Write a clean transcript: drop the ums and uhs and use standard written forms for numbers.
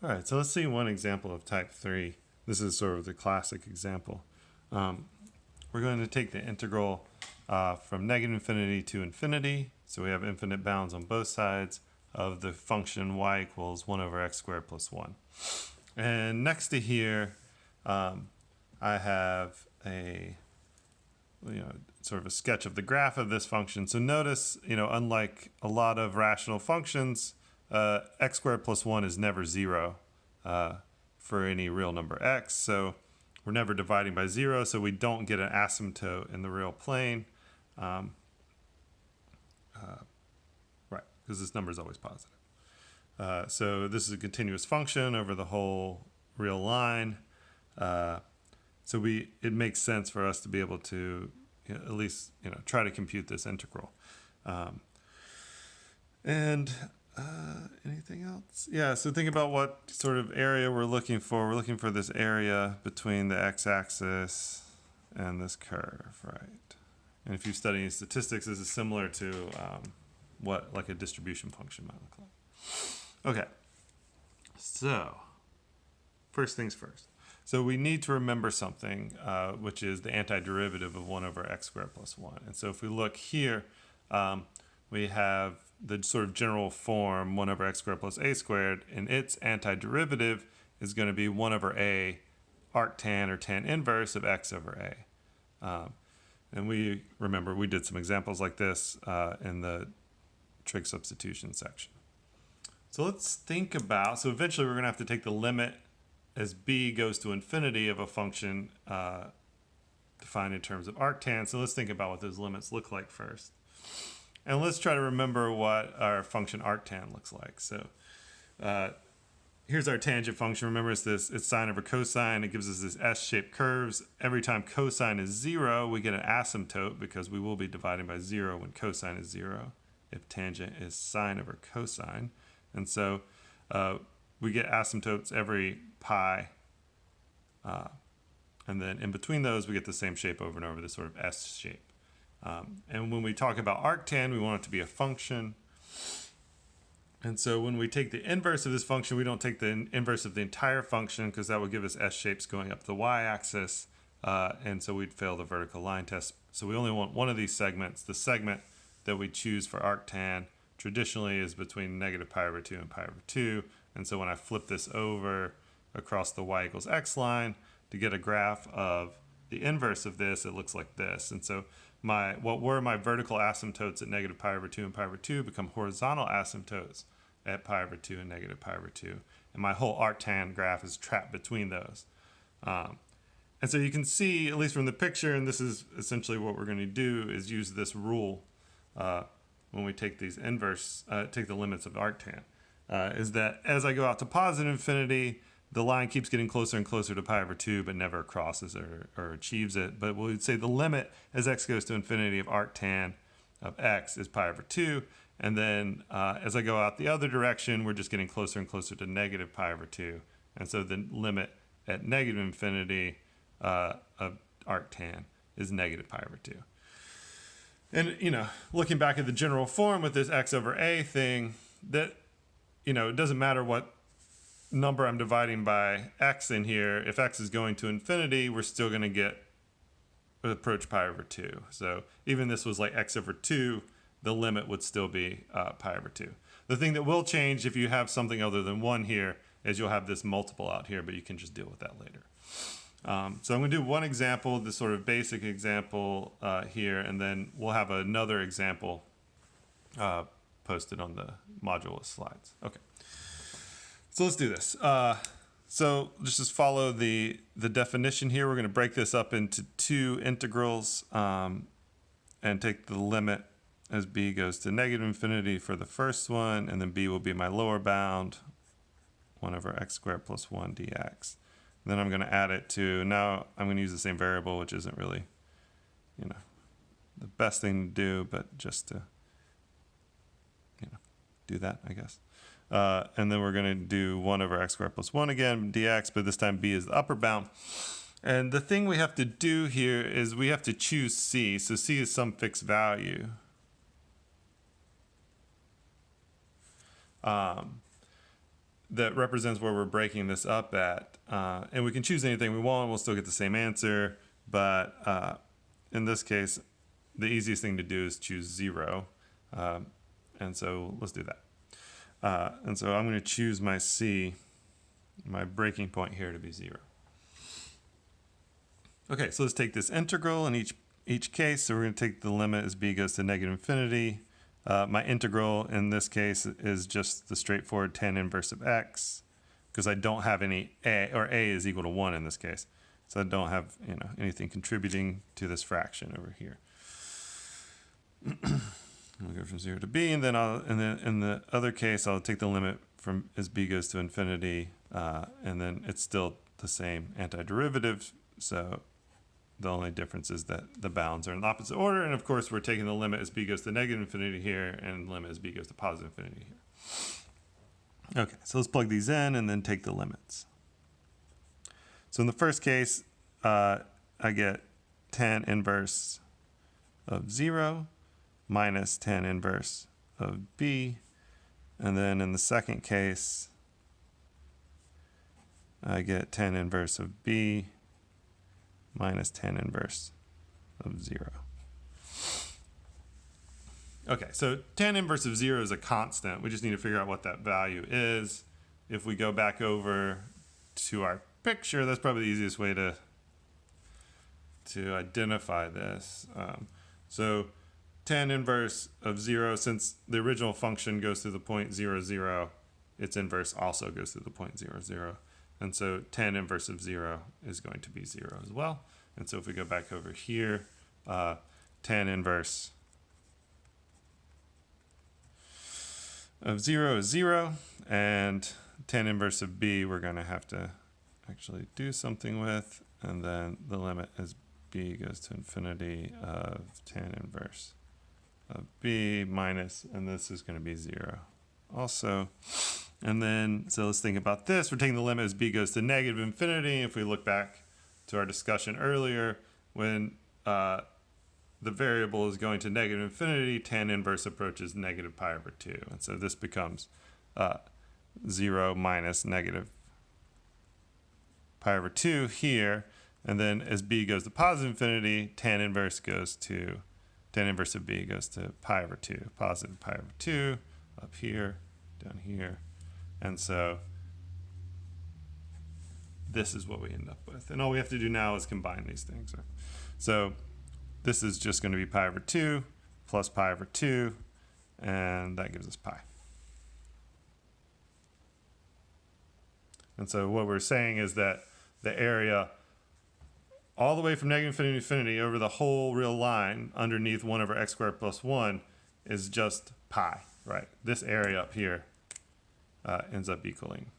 All right, so let's see one example of type 3. This is sort of the classic example. We're going to take the integral from negative infinity to infinity. So we have infinite bounds on both sides of the function y equals 1 over x squared plus 1. And next to here, I have a sort of a sketch of the graph of this function. So notice, unlike a lot of rational functions, x squared plus 1 is never 0 for any real number x. So we're never dividing by 0, so we don't get an asymptote in the real plane. Right, because this number is always positive. So this is a continuous function over the whole real line. So it makes sense for us to be able to at least try to compute this integral. And anything else? Yeah, so think about what sort of area we're looking for. We're looking for this area between the x-axis and this curve, right? And if you study statistics, this is similar to what like a distribution function might look like. Okay, so first things first. So we need to remember something, which is the antiderivative of 1 over x squared plus 1. And so if we look here, we have the sort of general form 1 over x squared plus a squared, and its antiderivative is going to be 1 over a arctan or tan inverse of x over a. And we remember we did some examples like this in the trig substitution section. So let's think about, so eventually we're going to have to take the limit as b goes to infinity of a function defined in terms of arctan. So let's think about what those limits look like first. And let's try to remember what our function arctan looks like. So here's our tangent function. Remember, it's sine over cosine. It gives us this S-shaped curves. Every time cosine is 0, we get an asymptote because we will be dividing by 0 when cosine is 0 if tangent is sine over cosine. And so we get asymptotes every pi. And then in between those, we get the same shape over and over, this sort of S shape. And when we talk about arctan, we want it to be a function. And so when we take the inverse of this function, we don't take the inverse of the entire function because that would give us S shapes going up the y-axis. And so we'd fail the vertical line test. So we only want one of these segments. The segment that we choose for arctan traditionally is between negative pi over 2 and pi over 2. And so when I flip this over across the y equals x line to get a graph of the inverse of this, it looks like this. And so what were my vertical asymptotes at negative pi over 2 and pi over 2 become horizontal asymptotes at pi over 2 and negative pi over 2. And my whole arctan graph is trapped between those. And so you can see, at least from the picture, and this is essentially what we're going to do, is use this rule when we take these take the limits of arctan, is that as I go out to positive infinity, the line keeps getting closer and closer to pi over 2, but never crosses or achieves it. But we'd say the limit as x goes to infinity of arctan of x is pi over 2. And then as I go out the other direction, we're just getting closer and closer to negative pi over 2. And so the limit at negative infinity of arctan is negative pi over 2. And, looking back at the general form with this x over a thing, that, it doesn't matter what number I'm dividing by x in here. If x is going to infinity, we're still going to approach pi over 2. So even this was like x over 2, the limit would still be pi over 2. The thing that will change if you have something other than 1 here is you'll have this multiple out here, but you can just deal with that later. So I'm going to do one example, this sort of basic example here, and then we'll have another example posted on the module with slides. Okay. So let's do this. So just follow the definition here. We're going to break this up into two integrals and take the limit as b goes to negative infinity for the first one, and then b will be my lower bound, 1 over x squared plus 1 dx. And then I'm going to add it to, now I'm going to use the same variable, which isn't really, the best thing to do, but just to, do that, I guess. And then we're going to do 1 over x squared plus 1 again, dx, but this time b is the upper bound. And the thing we have to do here is we have to choose c. So c is some fixed value. that represents where we're breaking this up at. And we can choose anything we want. We'll still get the same answer. But in this case, the easiest thing to do is choose 0. And so let's do that. And so I'm going to choose my C, my breaking point here, to be 0. Okay, so let's take this integral in each case. So we're going to take the limit as b goes to negative infinity. My integral in this case is just the straightforward tan inverse of x, because I don't have any a, or a is equal to 1 in this case. So I don't have anything contributing to this fraction over here. We'll go from 0 to b, and then in the other case I'll take the limit from as b goes to infinity, and then it's still the same antiderivative. So the only difference is that the bounds are in the opposite order, and of course we're taking the limit as b goes to negative infinity here, and limit as b goes to positive infinity here. Okay, so let's plug these in and then take the limits. So in the first case, I get tan inverse of 0 minus tan inverse of b, and then in the second case, I get tan inverse of b minus tan inverse of 0. Okay, so tan inverse of 0 is a constant. We just need to figure out what that value is. If we go back over to our picture, that's probably the easiest way to identify this. So tan inverse of 0, since the original function goes through the point 0, 0, its inverse also goes through the point 0, 0. And so tan inverse of 0 is going to be 0 as well. And so if we go back over here, tan inverse of 0 is 0, and tan inverse of b we're going to have to actually do something with, and then the limit as b goes to infinity of tan inverse of b minus, and this is going to be 0 also. And then, so let's think about this. We're taking the limit as b goes to negative infinity. If we look back to our discussion earlier, when the variable is going to negative infinity, tan inverse approaches negative pi over 2. And so this becomes 0 minus negative pi over 2 here. And then as b goes to positive infinity, tan inverse of b goes to pi over 2, positive pi over 2 up here, down here. And so this is what we end up with. And all we have to do now is combine these things. So this is just going to be pi over 2 plus pi over 2, and that gives us pi. And so what we're saying is that the area all the way from negative infinity to infinity over the whole real line underneath 1 over x squared plus 1 is just pi, right? This area up here ends up equaling